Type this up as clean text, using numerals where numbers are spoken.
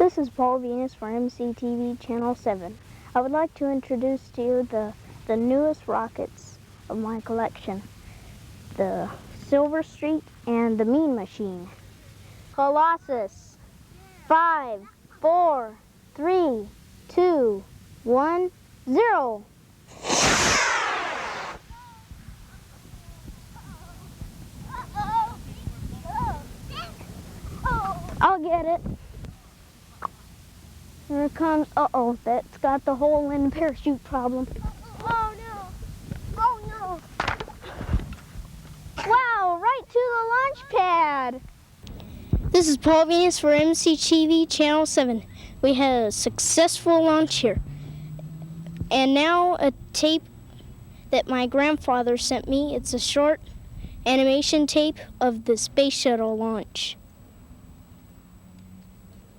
This is Paul Venus for MCTV Channel 7. I would like to introduce to you the newest rockets of my collection. The Silver Streak and the Mean Machine. Colossus. 5, 4, 3, 2, 1, 0. I'll get it. Here it comes. Uh-oh, that's got the hole in the parachute problem. Oh no! Oh no! Wow, right to the launch pad. This is Paul Venus for MCTV Channel 7. We had a successful launch here. And now a tape that my grandfather sent me. It's a short animation tape of the space shuttle launch.